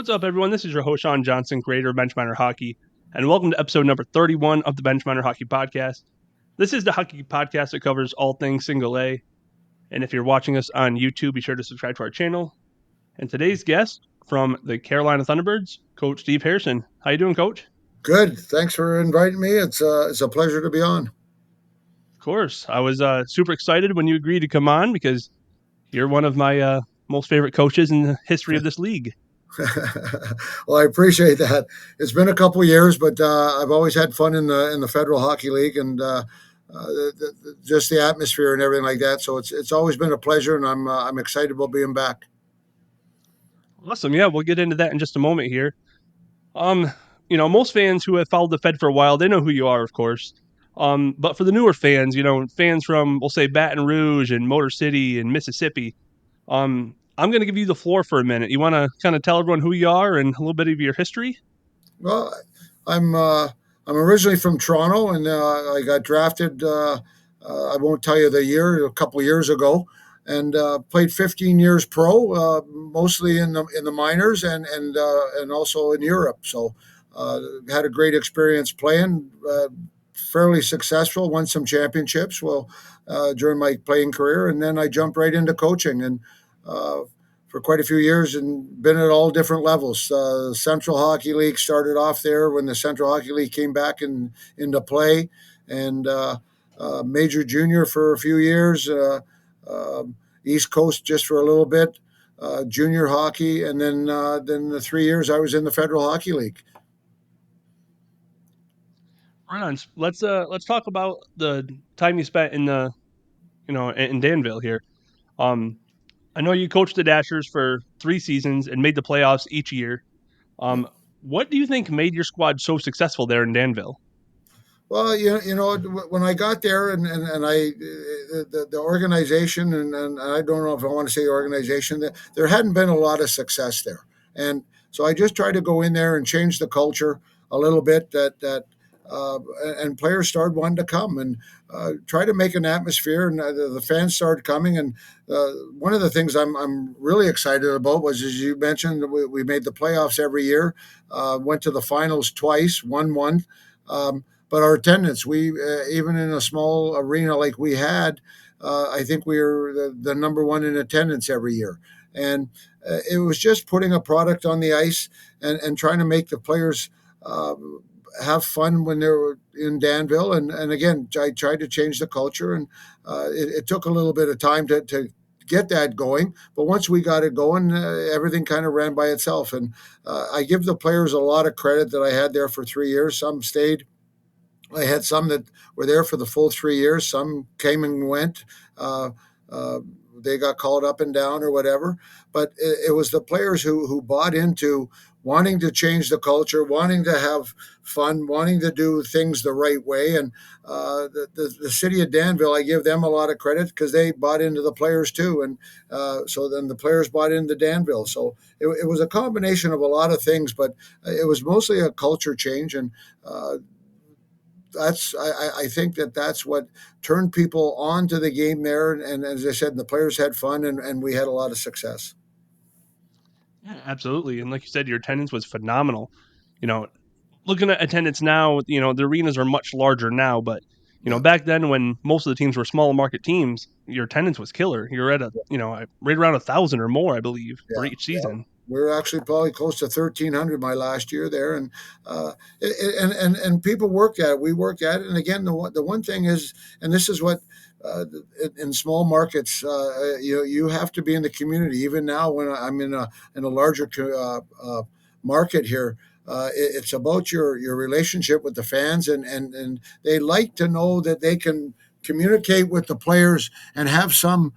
What's up, everyone? This is your host, Sean Johnson, creator of Bench Minor Hockey, and welcome to episode number 31 of the Bench Minor Hockey Podcast. This is the hockey podcast that covers all things single A, and if you're watching us on YouTube, be sure to subscribe to our channel. And today's guest from the Carolina Thunderbirds, Coach Steve Harrison. How you doing, Coach? Good. Thanks for inviting me. It's a pleasure to be on. Of course. I was super excited when you agreed to come on because you're one of my most favorite coaches in the history of this league. Well, I appreciate that. It's been a couple of years, but I've always had fun in the Federal Hockey League and just the atmosphere and everything like that. So it's always been a pleasure, and I'm excited about being back. Awesome. Yeah, we'll get into that in just a moment here. Most fans who have followed the Fed for a while, they know who you are, of course. But for the newer fans, fans from, we'll say, Baton Rouge and Motor City and Mississippi, I'm going to give you the floor for a minute. You want to kind of tell everyone who you are and a little bit of your history? Well, I'm originally from Toronto, and I got drafted. I won't tell you the year, a couple of years ago, and played 15 years pro, mostly in the minors and also in Europe. So had a great experience playing. Fairly successful, won some championships during my playing career, and then I jumped right into coaching and uh, for quite a few years and been at all different levels. Central Hockey League started off there when the Central Hockey League came back into play, and Major Junior for a few years, East Coast just for a little bit, junior hockey, and then the 3 years I was in the Federal Hockey League. Right on. Let's talk about the time you spent in Danville here. Um, I know you coached the Dashers for 3 seasons and made the playoffs each year. Yeah. What do you think made your squad so successful there in Danville? Well, when I got there and the organization, and I don't know if I want to say organization, that there hadn't been a lot of success there. And so I just tried to go in there and change the culture a little bit uh, and players started wanting to come and try to make an atmosphere, and the fans started coming. And one of the things I'm really excited about was, as you mentioned, we made the playoffs every year, went to the finals twice, won one. But our attendance, we even in a small arena like we had, I think we were the number one in attendance every year. And it was just putting a product on the ice and trying to make the players have fun when they were in Danville. And again, I tried to change the culture, and it took a little bit of time to get that going. But once we got it going, everything kind of ran by itself. And I give the players a lot of credit that I had there for 3 years. Some stayed. I had some that were there for the full 3 years. Some came and went. Uh, uh, they got called up and down or whatever. But it was the players who bought into wanting to change the culture, wanting to have fun, wanting to do things the right way. And the city of Danville, I give them a lot of credit because they bought into the players too. And so then the players bought into Danville. So it was a combination of a lot of things, but it was mostly a culture change. And I think that's what turned people on to the game there. And as I said, the players had fun, and we had a lot of success. Yeah, absolutely. And like you said, your attendance was phenomenal. You know, looking at attendance now, the arenas are much larger now, but Yeah, back then when most of the teams were small market teams, your attendance was killer. You're at right around 1,000 or more, I believe, for yeah, each yeah. season. We're actually probably close to 1,300 my last year there, and and people worked at it. We worked at it, and again, the one thing is, and this is what. In small markets, you have to be in the community. Even now, when I'm in a larger market here, it's about your relationship with the fans, and they like to know that they can communicate with the players and have some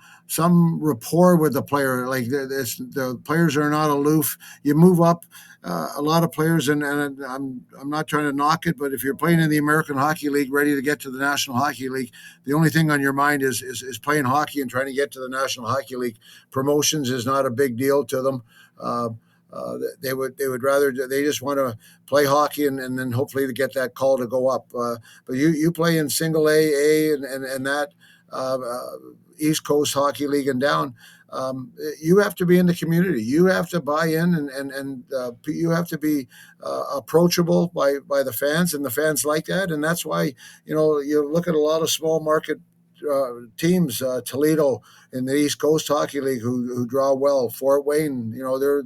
rapport with the player. Like the players are not aloof. You move up. A lot of players, and I'm not trying to knock it, but if you're playing in the American Hockey League, ready to get to the National Hockey League, the only thing on your mind is playing hockey and trying to get to the National Hockey League. Promotions is not a big deal to them. Uh, they would rather, they just want to play hockey, and then hopefully to get that call to go up. But you play in single A, and that East Coast Hockey League and down, you have to be in the community. You have to buy in, and you have to be approachable by the fans, and the fans like that. And that's why you look at a lot of small market teams, Toledo in the East Coast Hockey League, who draw well. Fort Wayne, they're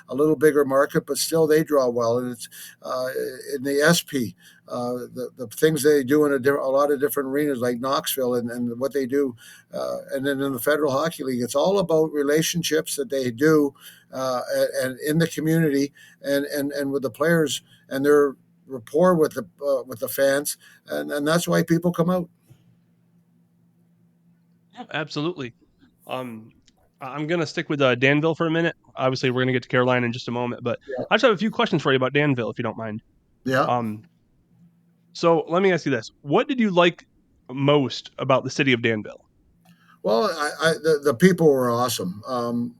a little bigger market, but still they draw well. And it's uh, in the SP, the things they do in a lot of different arenas like Knoxville, and what they do, and then in the Federal Hockey League, it's all about relationships that they do, and in the community, and with the players and their rapport with the fans, and that's why people come out. Yeah, absolutely. Um, I'm gonna stick with Danville for a minute. Obviously, we're gonna get to Carolina in just a moment, but Yeah. I just have a few questions for you about Danville, if you don't mind. Yeah. Um, so let me ask you this: what did you like most about the city of Danville? Well, the people were awesome. I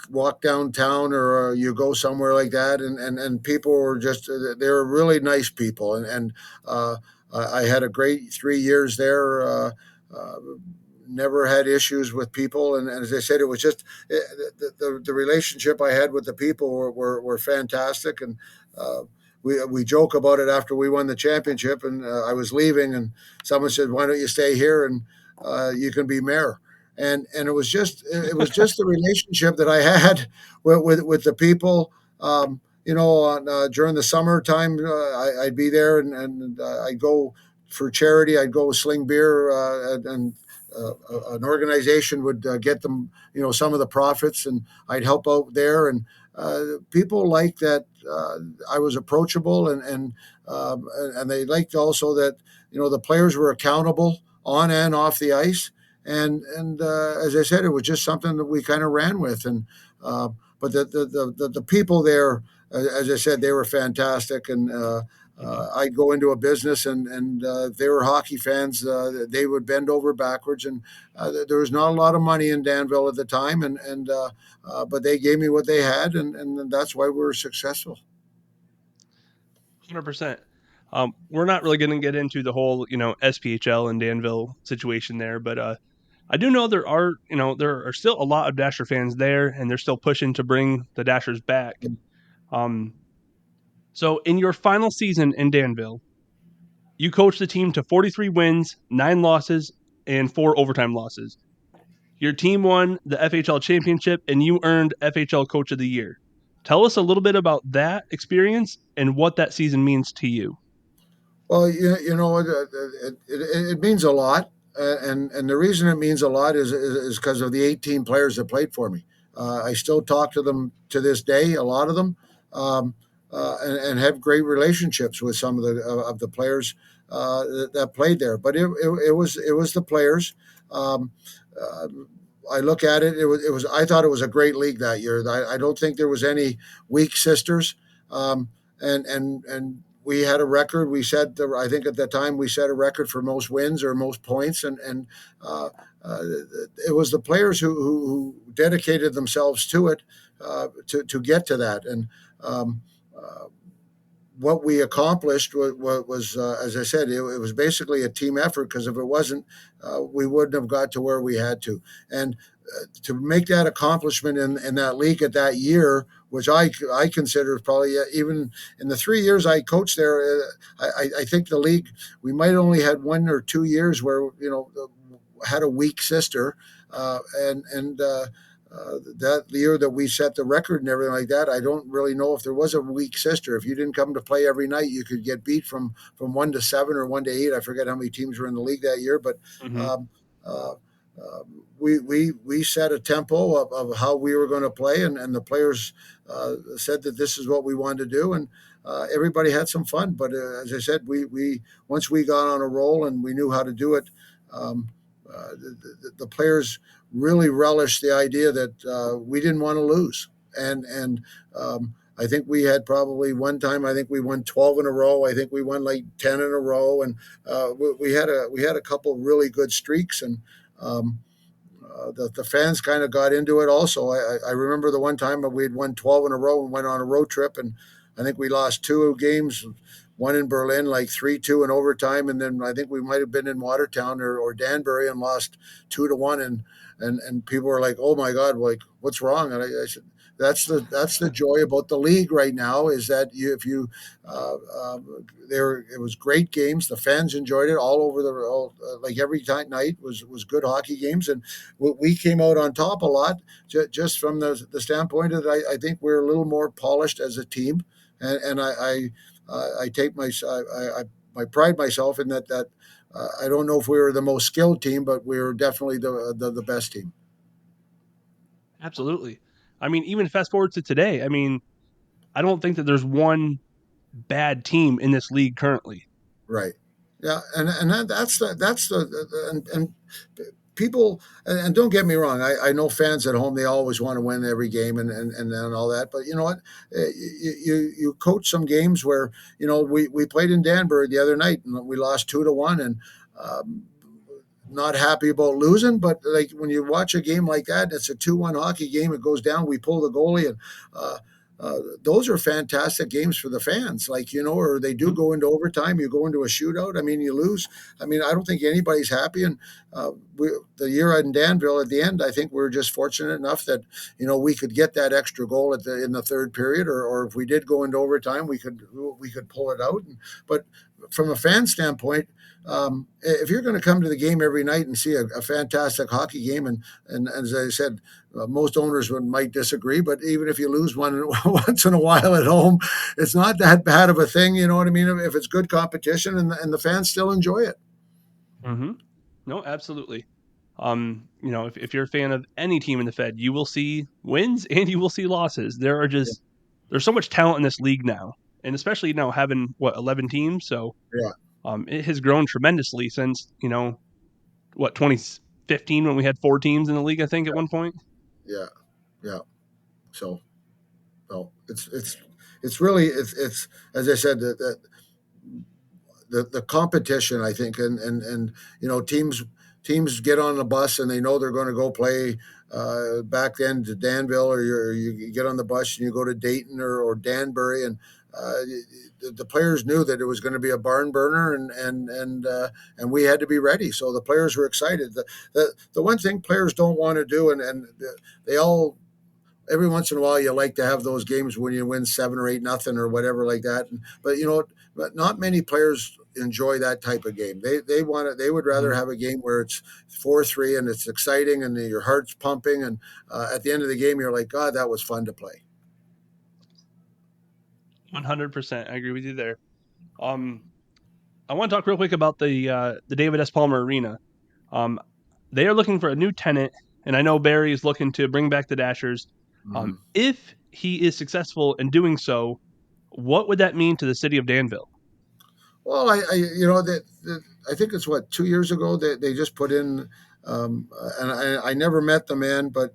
walk downtown, or you go somewhere like that, and people were just they were really nice people, and uh, I had a great 3 years there. Uh, Never had issues with people, and as I said, it was just the relationship I had with the people were fantastic, and we joke about it after we won the championship, and I was leaving, and someone said, "Why don't you stay here and you can be mayor?" And it was just the relationship that I had with the people. During the summertime, I'd be there, and I'd go for charity. I'd go sling beer, an organization would get them, some of the profits, and I'd help out there. And people liked that I was approachable, and they liked also that the players were accountable on and off the ice. And as I said, it was just something that we kind of ran with. And but the people there, as I said, they were fantastic. And Mhm. I'd go into a business, and if they were hockey fans, they would bend over backwards. And there was not a lot of money in Danville at the time, but they gave me what they had, and that's why we were successful. 100%. We're not really going to get into the whole, SPHL and Danville situation there, but I do know there are still a lot of Dasher fans there, and they're still pushing to bring the Dashers back. Um, so in your final season in Danville, you coached the team to 43 wins, 9 losses, and 4 overtime losses. Your team won the FHL championship, and you earned FHL Coach of the Year. Tell us a little bit about that experience and what that season means to you. Well, it means a lot, and the reason it means a lot is because of the 18 players that played for me. I still talk to them to this day, a lot of them, and have great relationships with some of the players that played there. But it was the players. Um, uh, I look at it. It was. I thought it was a great league that year. I don't think there was any weak sisters. And we had a record. I think at the time we set a record for most wins or most points, and uh, uh, it was the players who dedicated themselves to it, to get to that. And um, uh, what we accomplished was as I said, it was basically a team effort, because if it wasn't, we wouldn't have got to where we had to. And to make that accomplishment in that league at that year, which I consider probably, even in the 3 years I coached there, I think the league, we might only had 1 or 2 years where had a weak sister, and that year that we set the record and everything like that, I don't really know if there was a weak sister. If you didn't come to play every night, you could get beat from 1 to 7 or 1 to 8. I forget how many teams were in the league that year, but Hmm. um, uh, we set a tempo of how we were going to play, and the players said that this is what we wanted to do, and everybody had some fun. But as I said, we once we got on a roll and we knew how to do it, um, the players really relished the idea that we didn't want to lose. And I think we had probably one time. I think we won 12 in a row. I think we won like 10 in a row, and we had a couple really good streaks, and um, the fans kind of got into it also. I remember the one time we had won 12 in a row and went on a road trip, and I think we lost 2 games. won in Berlin like 3-2 in overtime, and then I think we might have been in Watertown or Danbury and lost 2-1, and people were like, "Oh my God, like what's wrong?" And I said, that's the joy about the league right now is that you if you uh, there it was great games. The fans enjoyed it all over like every night was good hockey games, and we came out on top a lot just from the standpoint that I think we're a little more polished as a team, and I take I pride myself in that. I don't know if we were the most skilled team, but we were definitely the best team. Absolutely. I mean, even fast forward to today. I mean, I don't think that there's one bad team in this league currently. Right. Yeah, and that's and people and don't get me wrong. I know fans at home they always want to win every game and all that. But you know what? You coach some games where we played in Danbury the other night and we lost 2-1 and. Not happy about losing, but like when you watch a game like that, it's a 2-1 hockey game. It goes down. We pull the goalie, and uh, those are fantastic games for the fans. Like or they do Mhm. go into overtime. You go into a shootout. I mean, you lose. I mean, I don't think anybody's happy. And the year in Danville at the end, I think we were just fortunate enough that we could get that extra goal in the third period, or if we did go into overtime, we could pull it out. But from a fan standpoint, if you're going to come to the game every night and see a fantastic hockey game, and as I said, most owners might disagree, but even if you lose one once in a while at home, it's not that bad of a thing. You know what I mean? If it's good competition and the fans still enjoy it. Mhm. No, absolutely. If you're a fan of any team in the Fed, you will see wins and you will see losses. Yeah, There's so much talent in this league now, and especially now having 11 teams. So yeah, it has grown tremendously since 2015 when we had 4 teams in the league. I think at one point. yeah, yeah. So, no, it's really it's as I said the competition, I think, and teams get on the bus and they know they're going to go play back then to Danville, or you get on the bus and you go to Dayton or Danbury, and the players knew that it was going to be a barn burner, and we had to be ready. So the players were excited. The one thing players don't want to do, and they all every once in a while you like to have those games when you win 7 or 8 nothing or whatever like that. But but not many players enjoy that type of game. They would rather Mhm. have a game where it's 4-3 and it's exciting and your heart's pumping, and at the end of the game you're like, God, that was fun to play. 100%. I agree with you there. Um, I want to talk real quick about the David S. Palmer Arena. Um, they are looking for a new tenant, and I know Barry is looking to bring back the Dashers. Mm-hmm. If he is successful in doing so, what would that mean to the city of Danville? Well, I think it's what 2 years ago they just put in, and I never met the man, but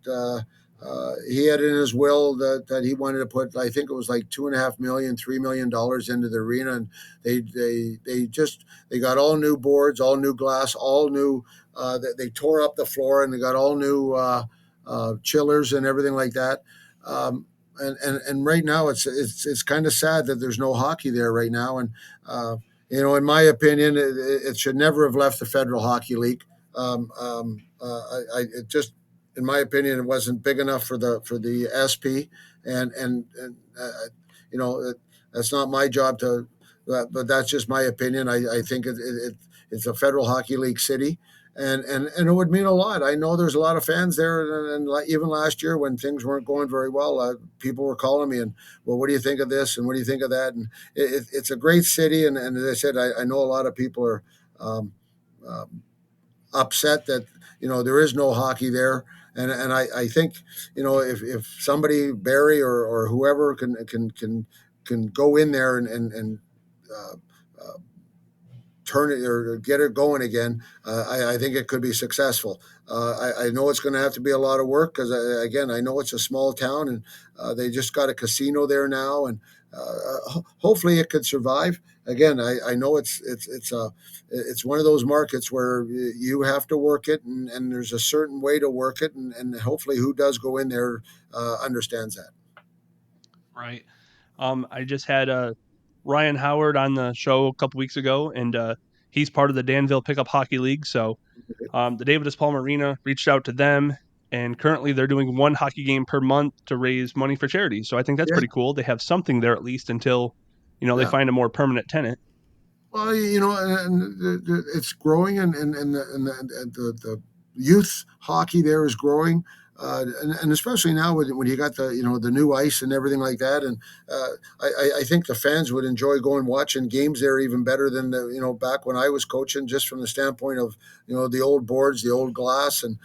he had in his will that he wanted to put, I think it was like 2.5 million, $3 million into the arena, and they got all new boards, all new glass, all new. They tore up the floor and they got all new chillers and everything like that. And right now it's kind of sad that there's no hockey there right now, and in my opinion, it should never have left the Federal Hockey League. It just, in my opinion, it wasn't big enough for the SP, and that's not my job to, but that's just my opinion. I think it's a Federal Hockey League city. And it would mean a lot. I know there's a lot of fans there, and even last year when things weren't going very well, people were calling me and, well, what do you think of this and what do you think of that? And it's a great city, and as I said, I know a lot of people are um, um, upset that there is no hockey there, and I think if somebody Barry or whoever can go in there and uh, uh, turn it or get it going again, I think it could be successful. I know it's going to have to be a lot of work because, again, I know it's a small town and they just got a casino there now, and hopefully it could survive. Again, I know it's one of those markets where you have to work it, and there's a certain way to work it, and hopefully who does go in there understands that. Right. I just had Ryan Howard on the show a couple weeks ago, and he's part of the Danville Pickup Hockey League. So the David Palm Arena reached out to them, and currently they're doing one hockey game per month to raise money for charity. So I think that's Yeah, pretty cool. They have something there at least until they yeah. find a more permanent tenant. Well, it's growing, and the youth hockey there is growing, and especially now when you got the new ice and everything like that, and I think the fans would enjoy going watching games there even better than back when I was coaching, just from the standpoint of the old boards, the old glass, and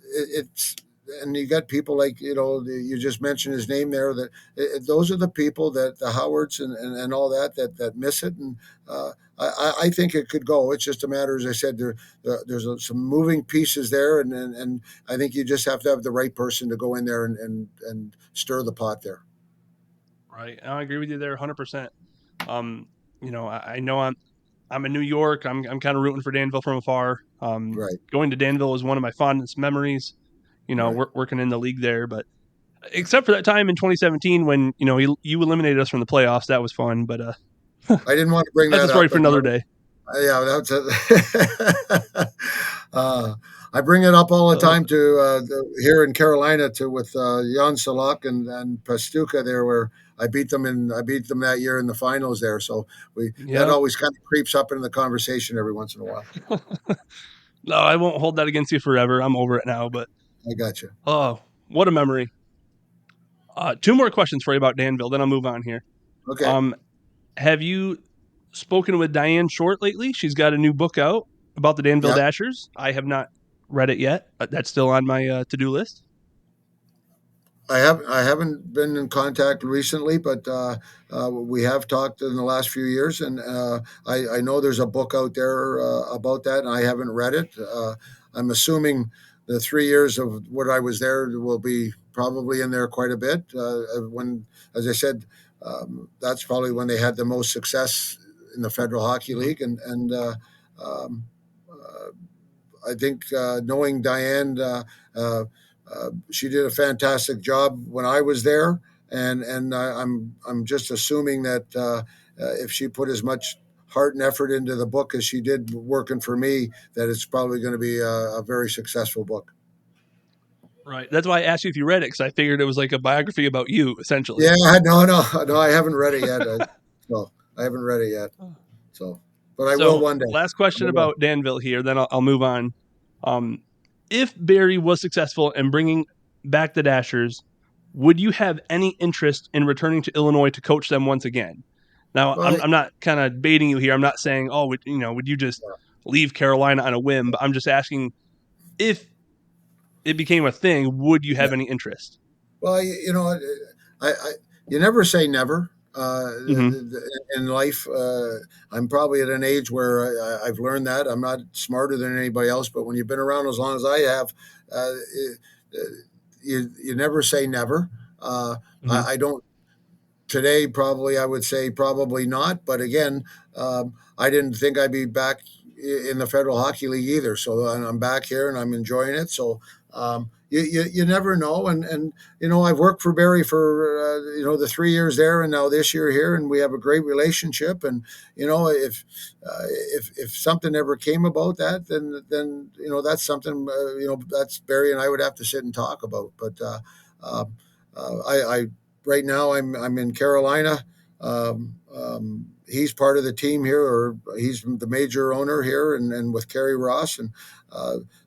it's and you got people like you just mentioned his name there, that those are the people, that the Howards and all that miss it, and I think it could go. It's just a matter, as I said, there's some moving pieces there, and I think you just have to have the right person to go in there and stir the pot there. Right. I agree with you there 100%. Um, I know I'm in New York. I'm kind of rooting for Danville from afar. Right, Going to Danville is one of my fondest memories. right. Working in the league there, but except for that time in 2017 when you eliminated us from the playoffs, that was fun. But I didn't want to bring that's a that story up, for but another day. yeah, that's it. I bring it up all the Uh, time to here in Carolina to with Jan Salak and Pastuca there, where I beat them that year in the finals there. So we that yeah. always kind of creeps up into the conversation every once in a while. No, I won't hold that against you forever. I'm over it now. But I got you. oh, what a memory. Two more questions for you about Danville, then I'll move on here. Okay. Um, have you spoken with Diane Short lately? She's got a new book out about the Danville Yeah. Dashers. I have not read it yet, but that's still on my to-do list. I haven't been in contact recently, but we have talked in the last few years, and I know there's a book out there about that, and I haven't read it. I'm assuming the 3 years of what I was there will be probably in there quite a bit. When, as I said, that's probably when they had the most success in the Federal Hockey Mhm. League, and um, I think knowing Diane, she did a fantastic job when I was there, and I'm just assuming that if she put as much heart and effort into the book as she did working for me, that it's probably going to be a very successful book. Right. That's why I asked you if you read it because I figured it was like a biography about you, essentially. Yeah, no, I haven't read it yet. So I haven't read it yet. So, but I will So, one day. last I question will. about Danville here, then I'll move on. Um, if Barry was successful in bringing back the Dashers, would you have any interest in returning to Illinois to coach them once again? Now, Well, I'm not kind of baiting you here. I'm not saying, oh, would you just leave Carolina on a whim? But I'm just asking if it became a thing, would you yeah. have any interest? Well, I you never say never. Mm-hmm. In life, I'm probably at an age where I've learned that I'm not smarter than anybody else. But when you've been around as long as I have, uh, you never say never. Uh, Mm-hmm. I don't today. Probably, I would say probably not. But again, I didn't think I'd be back in the Federal Hockey League either. So I'm back here and I'm enjoying it. So you never know. And I've worked for Barry for the 3 years there, and now this year here, and we have a great relationship. And if something ever came about that, then that's something that's Barry and I would have to sit and talk about. But uh, I right now I'm in Carolina. He's part of the team here, or he's the major owner here, and with Kerry Ross. And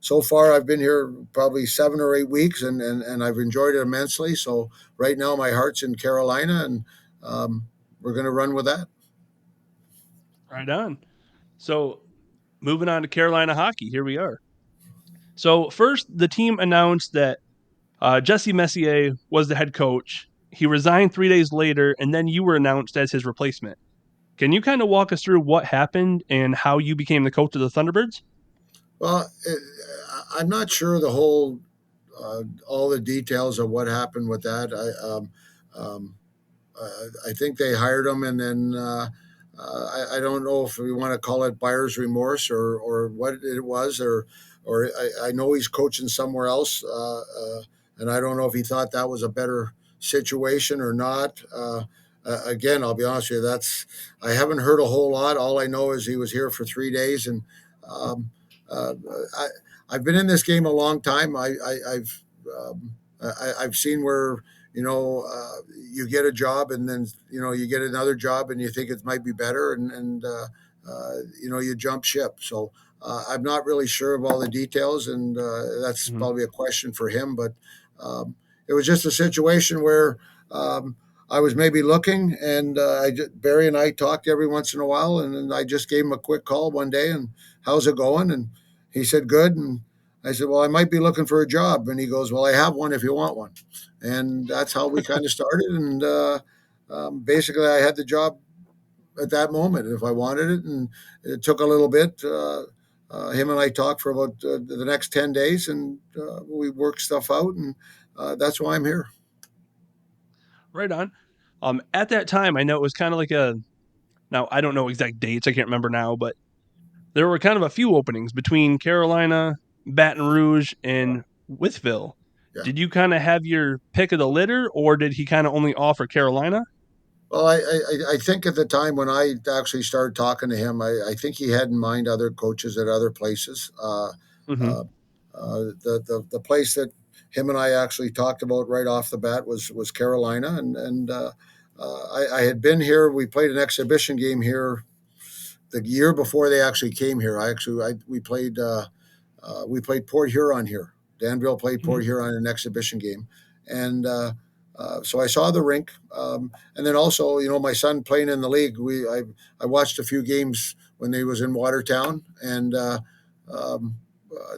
so far, I've been here probably 7 or 8 weeks, and I've enjoyed it immensely. So right now, my heart's in Carolina, and we're going to run with that. Right on. So, moving on to Carolina hockey, here we are. So, first, the team announced that Jesse Messier was the head coach. He resigned 3 days later, and then you were announced as his replacement. Can you kind of walk us through what happened and how you became the coach of the Thunderbirds? Well, I'm not sure the whole all the details of what happened with that. Um, I think they hired him, and then I don't know if we want to call it buyer's remorse or what it was, or I know he's coaching somewhere else, and I don't know if he thought that was a better situation or not. again, I'll be honest with you. That's I haven't heard a whole lot. All I know is he was here for 3 days, and um, uh, I, I've been in this game a long time. I've seen where you get a job and then you get another job and you think it might be better and you jump ship. So I'm not really sure of all the details, and that's Mhm. probably a question for him. But um, it was just a situation where. Um, I was maybe looking, and Barry and I talked every once in a while, and then I just gave him a quick call one day, and how's it going? And he said good, and I said, well, I might be looking for a job, and he goes, well, I have one if you want one, and that's how we kind of started, and basically I had the job at that moment if I wanted it, and it took a little bit. Him and I talked for about the next 10 days, and we worked stuff out, and that's why I'm here. Right on. At that time, I know it was kind of like a now I don't know exact dates. I can't remember now, but there were kind of a few openings between Carolina, Baton Rouge, and Withville. Yeah. Did you kind of have your pick of the litter, or did he kind of only offer Carolina? Well, I think at the time when I actually started talking to him, I think he had in mind other coaches at other places. Hmm. Uh, the place that him and I actually talked about right off the bat was Carolina, and I had been here. We played an exhibition game here the year before they actually came here. We played Port Huron here. Danville played Hmm. Port Huron in an exhibition game, and so I saw the rink. And then also, my son playing in the league. I watched a few games when they was in Watertown, and um,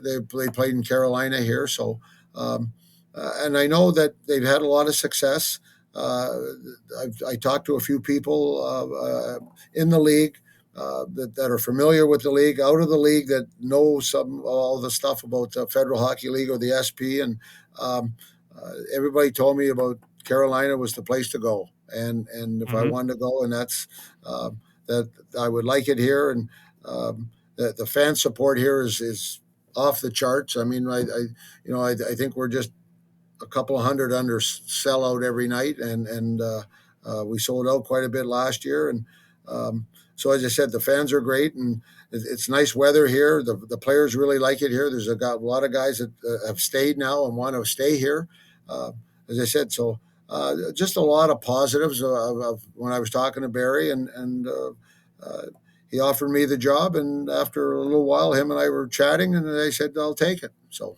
they played in Carolina here. So, and I know that they've had a lot of success. Uh, I talked to a few people in the league that are familiar with the league, out of the league, that know some all the stuff about the Federal Hockey League or the SP, and everybody told me about Carolina was the place to go, and if I Hmm. wanted to go, and that I would like it here, and the fan support here is off the charts. I mean, I think we're just a couple of hundred under sellout every night, and we sold out quite a bit last year. And so, as I said, the fans are great, and it's nice weather here. The players really like it here. Got a lot of guys that have stayed now and want to stay here. Uh, as I said, so just a lot of positives of when I was talking to Barry, and he offered me the job. And after a little while, him and I were chatting, and I said, I'll take it. So.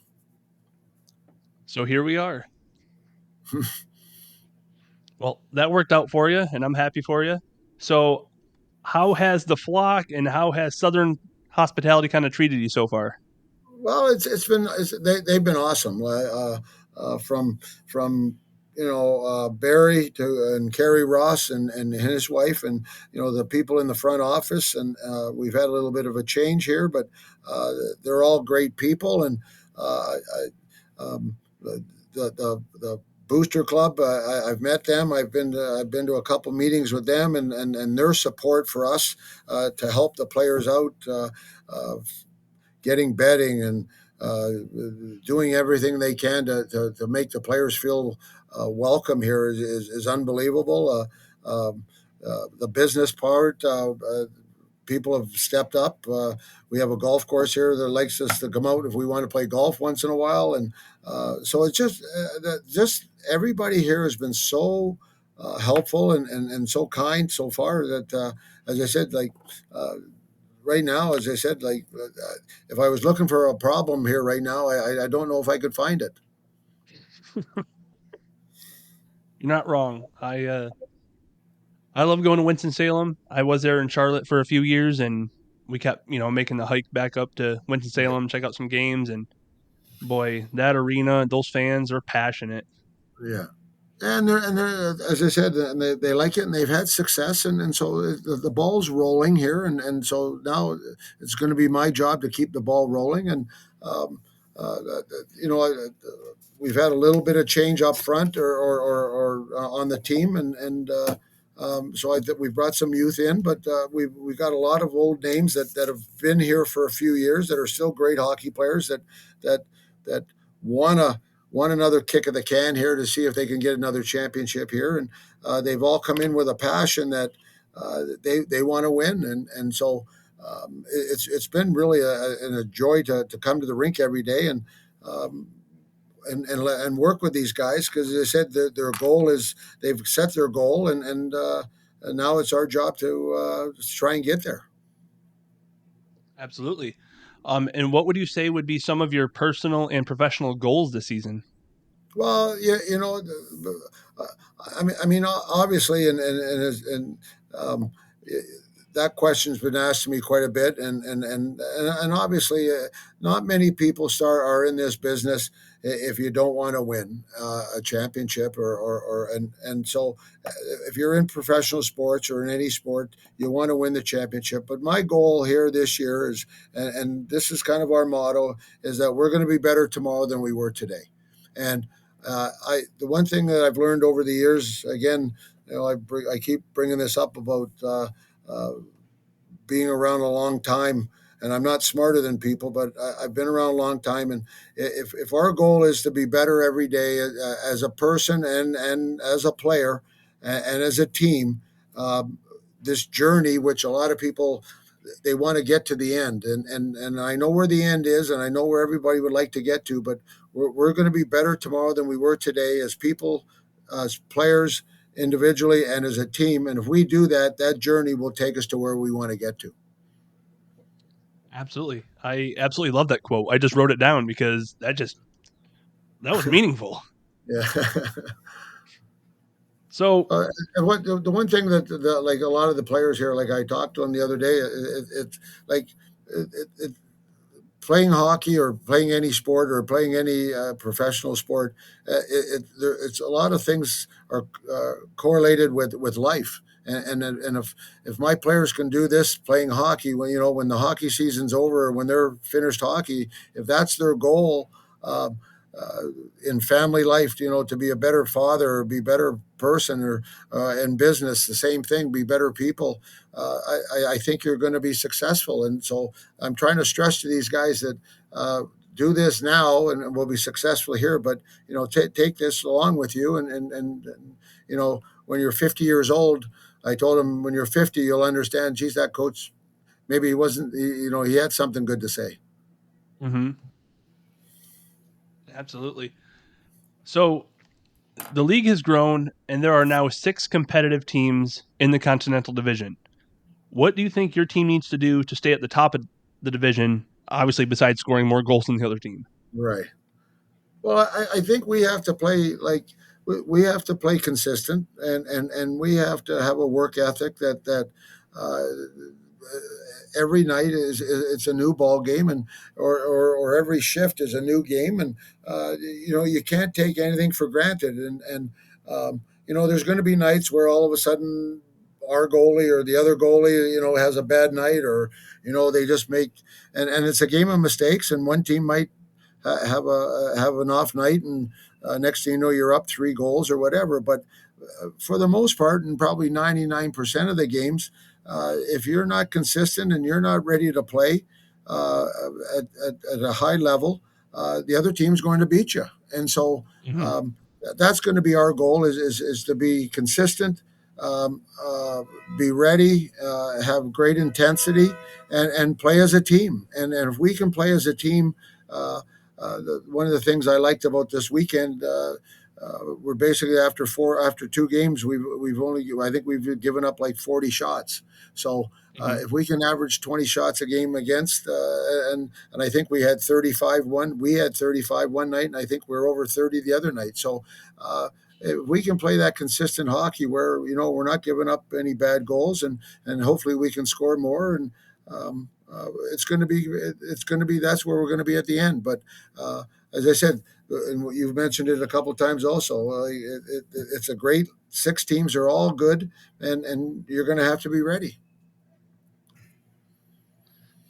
So here we are. Well, that worked out for you, and I'm happy for you. So, how has the flock and how has Southern hospitality kind of treated you so far? Well, they've been awesome. From Barry to and Kerry Ross and his wife, and the people in the front office, and we've had a little bit of a change here, but they're all great people, and the Booster Club. I've met them. I've been to a couple meetings with them, and their support for us to help the players out. Getting bedding and uh, doing everything they can to make the players feel welcome here is unbelievable. The business part, people have stepped up. We have a golf course here that likes us to come out if we want to play golf once in a while, and so it's just everybody here has been so helpful and so kind so far that, as I said, like. Right now, as I said, like if I was looking for a problem here right now, I don't know if I could find it. You're not wrong. I love going to Winston Salem. I was there in Charlotte for a few years, and we kept making the hike back up to Winston Right. Salem, check out some games, and boy, that arena, those fans are passionate. Yeah. And they're as I said, and they like it, and they've had success, and so the ball's rolling here, and so now it's going to be my job to keep the ball rolling, and um, uh, you know we've had a little bit of change up front or on the team, and so we've brought some youth in, but we've got a lot of old names that have been here for a few years that are still great hockey players that that want to want another kick of the can here to see if they can get another championship here, and they've all come in with a passion that they want to win, and so it's been really a joy to come to the rink every day um, and work with these guys because they said that their goal is they've set their goal and now it's our job to try and get there. Absolutely. And what would you say would be some of your personal and professional goals this season? Well, yeah, uh, obviously, and um, that question's been asked to me quite a bit, and obviously, not many people are in this business if you don't want to win a championship and so if you're in professional sports or in any sport, you want to win the championship. But my goal here this year is, and this is kind of our motto, is that we're going to be better tomorrow than we were today, and the one thing that I've learned over the years, again, I keep bringing this up about uh, being around a long time, and I'm not smarter than people, but I've been around a long time. And if our goal is to be better every day as a person and as a player and as a team, um, this journey, which a lot of people they want to get to the end, and I know where the end is, and I know where everybody would like to get to, but we're going to be better tomorrow than we were today as people, as players, individually, and as a team. And if we do that, that journey will take us to where we want to get to. Absolutely. I absolutely love that quote. I just wrote it down because that was meaningful. Yeah. So, And what the one thing like a lot of the players here, like I talked to them the other day, it's like it, playing hockey or playing any sport or playing any professional sport, it's a lot of things are correlated with life. And if my players can do this playing hockey, when the hockey season's over or when they're finished hockey, if that's their goal, uh, uh, in family life, to be a better father or be a better person, or in business, the same thing, be better people. I think you're going to be successful. And so I'm trying to stress to these guys that do this now and we'll be successful here. But take this along with you, and when you're 50 years old, I told him when you're 50, you'll understand. Geez, that coach maybe he wasn't. He had something good to say. mhm, absolutely. So, the league has grown, and there are now 6 competitive teams in the Continental Division. What do you think your team needs to do to stay at the top of the division, obviously, besides scoring more goals than the other team? Right. Well, I think we have to play like we have to play consistent, and we have to have a work ethic that every night it's a new ball game, and or every shift is a new game, and you can't take anything for granted, there's going to be nights where all of a sudden our goalie or the other goalie has a bad night, or they just make and it's a game of mistakes, and one team might have an off night, and next thing you know, you're up 3 goals or whatever. But for the most part, and probably 99% of the games, if you're not consistent and you're not ready to play uh, at a high level, the other team's going to beat you. And so Mhm, um, that's going to be our goal is to be consistent, um, uh, be ready, have great intensity, and play as a team. And if we can play as a team, one of the things I liked about this weekend, we're basically after 2 games, we've only I think we've given up like 40 shots. So mhm, if we can average 20 shots a game against, and I think we had 35 one night, and I think we're over 30 the other night. So if we can play that consistent hockey where we're not giving up any bad goals, and hopefully we can score more, and it's going to be that's where we're going to be at the end. But as I said, and you've mentioned it a couple of times also, it's a great 6 teams are all good, and you're going to have to be ready.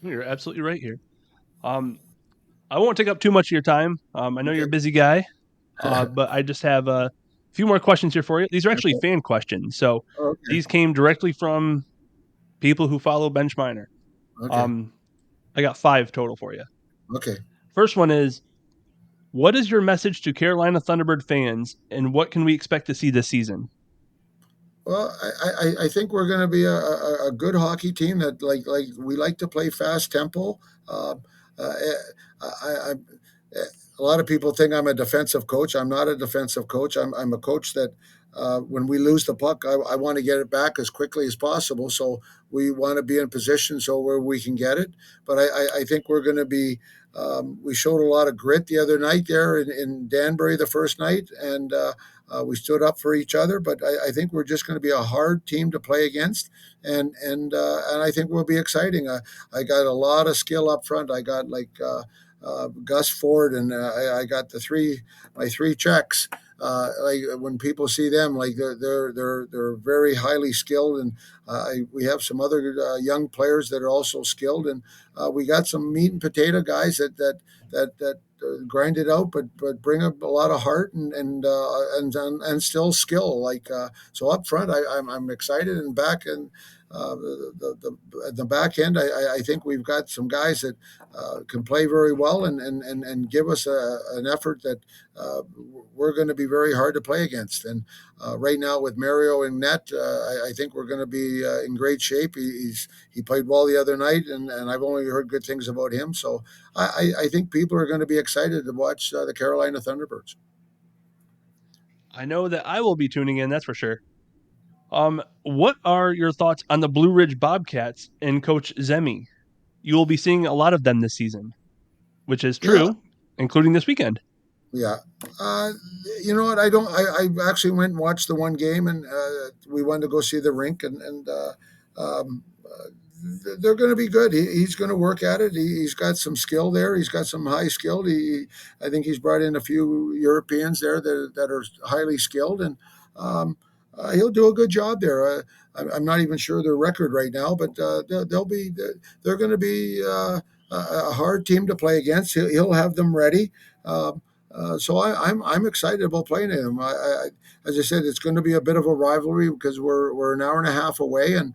you're absolutely right here. Um, I won't take up too much of your time. I know you're a Okay. busy guy, but I just have a few more questions here for you. These are actually Okay. fan questions, so Okay. these came directly from people who follow Bench Miner. Okay. Um, I got 5 total for you. Okay. First one is, What is your message to Carolina Thunderbird fans, and what can we expect to see this season? Well, I think we're going to be a good hockey team that like we like to play fast tempo. Uh, uh, I a lot of people think I'm a defensive coach. I'm not a defensive coach. I'm a coach that when we lose the puck, I want to get it back as quickly as possible. So we want to be in position so where we can get it. But I think we're going to be. We showed a lot of grit the other night there in Danbury the first night, and we stood up for each other. But I think we're just going to be a hard team to play against, and I think we'll be exciting. I got a lot of skill up front. I got Gus Ford, and I got my three checks. Like when people see them, like they're very highly skilled, and we have some other young players that are also skilled, and we got some meat and potato guys that grind it out, but bring up a lot of heart and still skill. So up front, I'm excited, and back and at the back end, I think we've got some guys that can play very well and give us an effort that we're going to be very hard to play against. And right now with Mario and net, I think we're going to be in great shape. He played well the other night, and I've only heard good things about him. So I think people are going to be excited to watch the Carolina Thunderbirds. I know that I will be tuning in, that's for sure. What are your thoughts on the Blue Ridge Bobcats and Coach Zemi? You will be seeing a lot of them this season, which is Yeah, true, including this weekend. yeah. Uh, you know what? I don't. I actually went and watched the one game, and we wanted to go see the rink, and they're going to be good. He's going to work at it. He's got some skill there. He's got some high skilled. I think he's brought in a few Europeans there that are highly skilled, and he'll do a good job there. I'm not even sure their record right now, but they're going to be a hard team to play against. He'll have them ready. So I'm excited about playing him. As I said, it's going to be a bit of a rivalry because we're an hour and a half away, and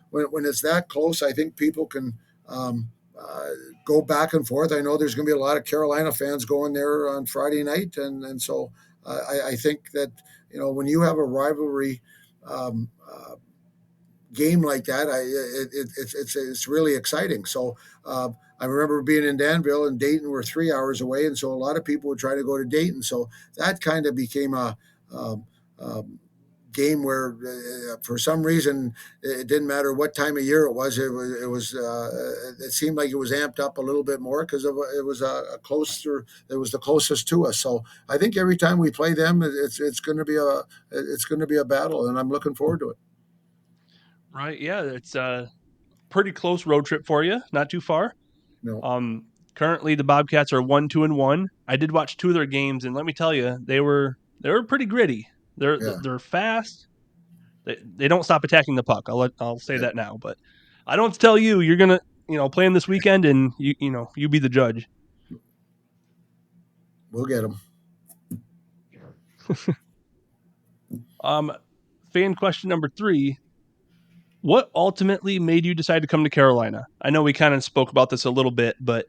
when it's that close, I think people can um, uh, go back and forth. I know there's going to be a lot of Carolina fans going there on Friday night, and so I think that when you have a rivalry game like that, it's really exciting. So I remember being in Danville and Dayton were 3 hours away, and so a lot of people would try to go to Dayton. So that kind of became um, um, game where for some reason it didn't matter what time of year it seemed like it was amped up a little bit more because it was a closer it was the closest to us. So I think every time we play them, it's going to be a battle, and I'm looking forward to it. Right? Yeah, it's a pretty close road trip for you, not too far. You know, Currently the Bobcats are 1-2-1. I did watch two of their games, and let me tell you, they were pretty gritty. They're yeah, they're fast. They don't stop attacking the puck. I'll say yeah, that now, but I don't have to tell you. You're gonna play them this weekend, and you be the judge. we'll get them. Um, Fan question number 3: what ultimately made you decide to come to Carolina? I know we kind of spoke about this a little bit, but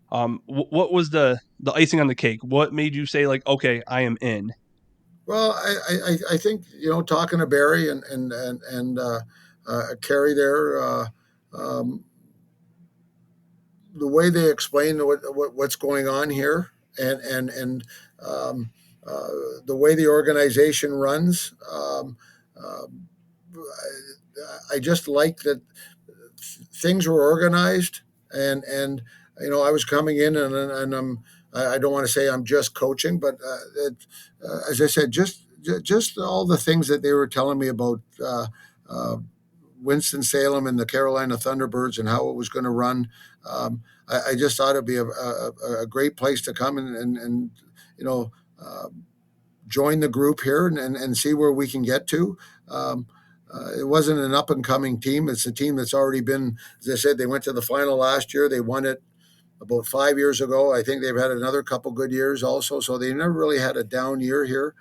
what was the icing on the cake? What made you say like, okay, I am in? Well, I think talking to Barry and Kerry there, um, the way they explain what's going on here and um, uh, the way the organization runs, I just like that things were organized and I was coming in and I don't want to say I'm just coaching, but as I said, just all the things that they were telling me about uh, Winston Salem and the Carolina Thunderbirds and how it was going to run. I just thought it'd be a great place to come and you know uh, join the group here and see where we can get to. It wasn't an up and coming team. It's a team that's already been, as I said, they went to the final last year. They won it about 5 years ago. I think they've had another couple good years also. So they never really had a down year here.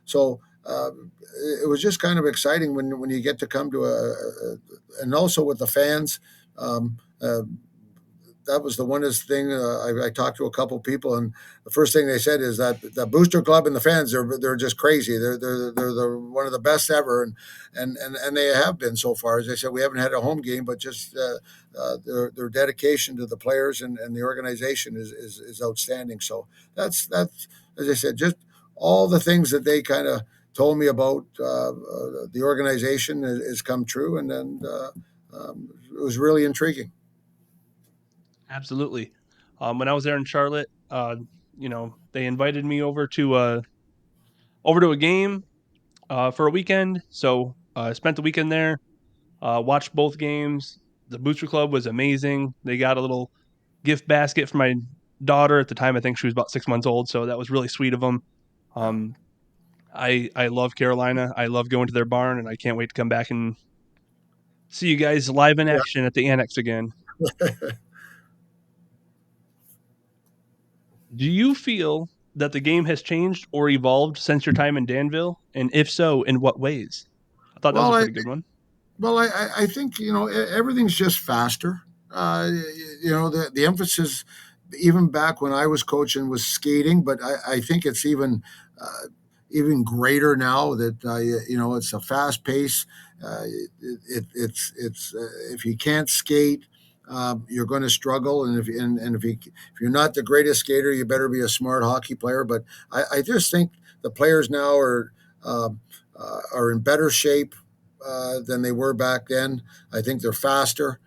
So it was just kind of exciting when you get to come to and also with the fans. Um, uh, that was the one thing. I talked to a couple people, and the first thing they said is that the booster club and the fans, they're just crazy. They're one of the best ever, and they have been so far. As I said, we haven't had a home game, but just their dedication to the players and the organization is outstanding. So that's as I said, just all the things that they kind of told me about the organization has come true, and then it was really intriguing. Absolutely. When I was there in Charlotte, they invited me over to a game for a weekend. So I spent the weekend there, watched both games. The Booster Club was amazing. They got a little gift basket for my daughter at the time. I think she was about 6 months old, so that was really sweet of them. Yeah. Um, I love Carolina. I love going to their barn, and I can't wait to come back and see you guys live in Yeah. action at the Annex again. Do you feel that the game has changed or evolved since your time in Danville? And if so, in what ways? I thought that was Well, a I pretty good one. well, I think everything's just faster. The emphasis, even back when I was coaching, was skating, but I think it's even greater now that it's a fast pace. It's if you can't skate, you're going to struggle, and if you're not the greatest skater, you better be a smart hockey player. But I just think the players now um are in better shape than they were back then. I think they're faster.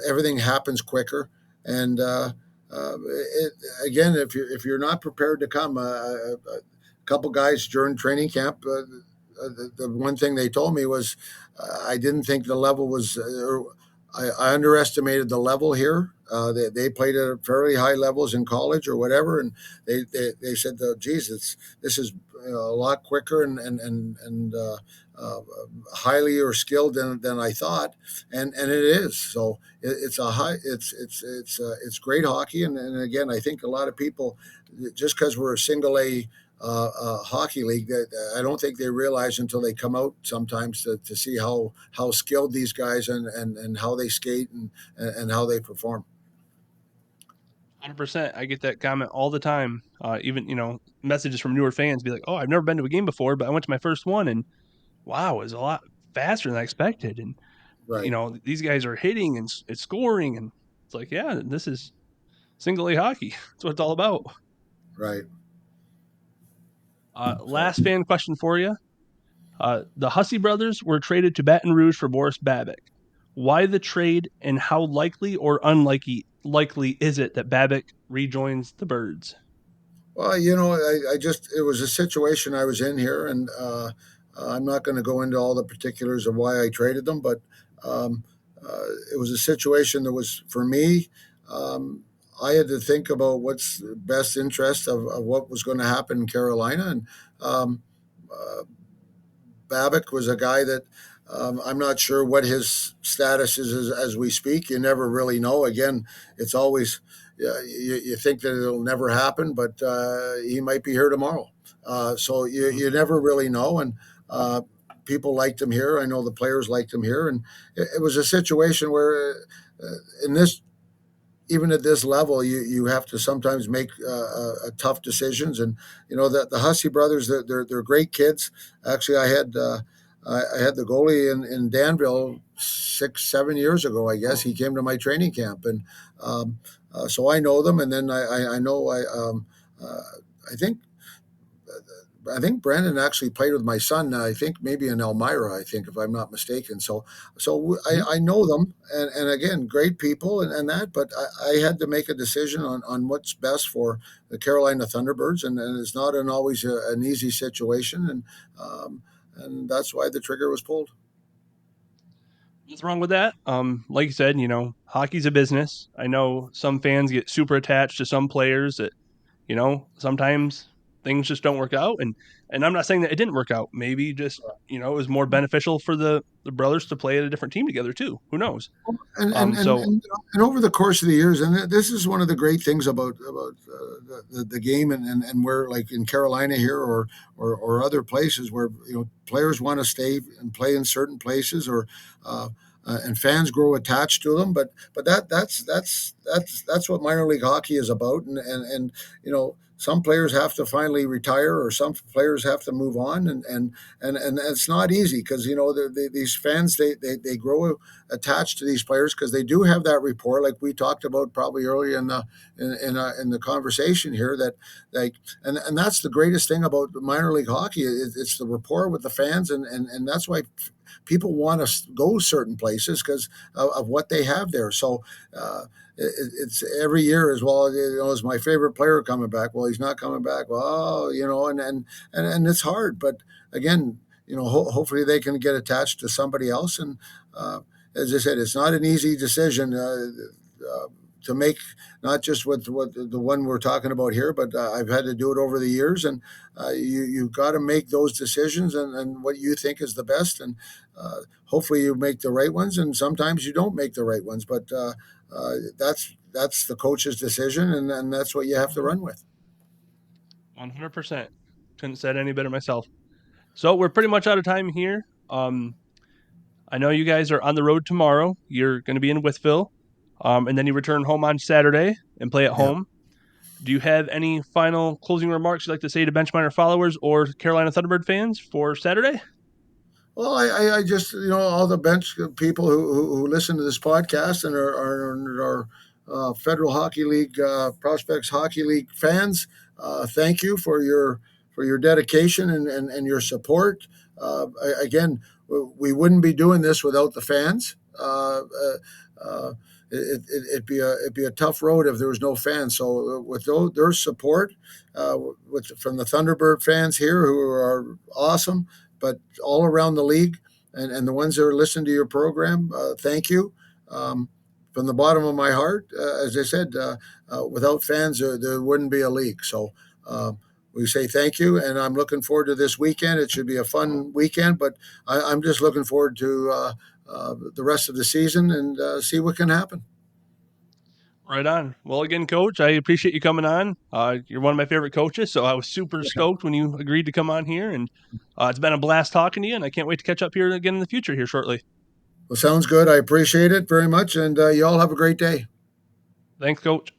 Everything happens quicker, and again, if you're not prepared to come, a couple guys during training camp, the one thing they told me was I didn't think the level was. I underestimated the level here. They played at fairly high levels in college or whatever, and they said, "Geez, this is a lot quicker and uh, highly or skilled than I thought," and it is. So it's a high, it's great hockey, and again, I think a lot of people, just because we're a single A hockey league, that I don't think they realize until they come out sometimes to see how skilled these guys and how they skate and how they perform. 100%. I get that comment all the time. Even, messages from newer fans be like, oh, I've never been to a game before, but I went to my first one and wow, it was a lot faster than I expected. And, Right, these guys are hitting and it's scoring. And it's like, yeah, this is single A hockey. That's what it's all about. right. So Last fan question for you. The Hussey brothers were traded to Baton Rouge for Boris Babick. Why the trade, and how likely or unlikely is it that Babick rejoins the Birds? well, I just it was a situation I was in here, and I'm not going to go into all the particulars of why I traded them, but um, it was a situation that was for me. Um, I had to think about what's the best interest of what was going to happen in Carolina, and um, uh, Babick was a guy that I'm not sure what his status is as we speak. You never really know. Again, it's always you think that it'll never happen, but he might be here tomorrow. So Mhm. you never really know. And people liked him here. I know the players liked him here, and it was a situation where in this even at this level, you have to sometimes make tough decisions. And the Hussey brothers, they're great kids. Actually, I had the goalie in Danville 6 7 years ago. I guess he came to my training camp, and so I know them. And then I know uh, I think I think Brandon actually played with my son. I think maybe in Elmira. I think if I'm not mistaken. So Mhm. I know them, and again, great people and that. But I had to make a decision on what's best for the Carolina Thunderbirds, and it's not always an easy situation, and that's why the trigger was pulled. What's wrong with that? Like you said, hockey's a business. I know some fans get super attached to some players that, sometimes things just don't work out. And I'm not saying that it didn't work out. Maybe just, it was more beneficial for the brothers to play at a different team together too. Who knows? and and and So and, and over the course of the years, and this is one of the great things about the game, and where like in Carolina here or other places where players want to stay and play in certain places, or and fans grow attached to them. But that's what minor league hockey is about. And you know, some players have to finally retire, or some players have to move on, and it's not easy because you know these fans they grow attached to these players because they do have that rapport, like we talked about probably earlier in the conversation here. That like and that's the greatest thing about minor league hockey. It's the rapport with the fans, and that's why people want to go certain places because of what they have there. So it's every year as well. You know, is my favorite player coming back? Well, he's not coming back. Well, you know, and it's hard. But again, you know, hopefully they can get attached to somebody else. And as I said, it's not an easy decision. To make, not just what the one we're talking about here, but I've had to do it over the years, and you've got to make those decisions and what you think is the best, and hopefully you make the right ones, and sometimes you don't make the right ones, but that's the coach's decision, and that's what you have to Mhm. run with. 100%. Couldn't said any better myself. So we're pretty much out of time here. I know you guys are on the road tomorrow. You're going to be in Withville, and then you return home on Saturday and play at Yeah. home. Do you have any final closing remarks you'd like to say to Benchminer followers or Carolina Thunderbird fans for Saturday? Well, I just, you know, all the bench people who listen to this podcast and are Federal Hockey League, Prospects Hockey League fans, thank you for your dedication and your support. Again, we wouldn't be doing this without the fans. It'd be a tough road if there was no fans. So with their support, from the Thunderbird fans here who are awesome, but all around the league, and the ones that are listening to your program, thank you. Um, from the bottom of my heart, as I said, without fans, there wouldn't be a league. So we say thank you, and I'm looking forward to this weekend. It should be a fun weekend, but I'm just looking forward to the rest of the season and see what can happen. Right on. Well, again, Coach, I appreciate you coming on. You're one of my favorite coaches, so I was super Yeah. stoked when you agreed to come on here, and it's been a blast talking to you, and I can't wait to catch up here again in the future here shortly. Well, sounds good. I appreciate it very much, and you all have a great day. Thanks, Coach.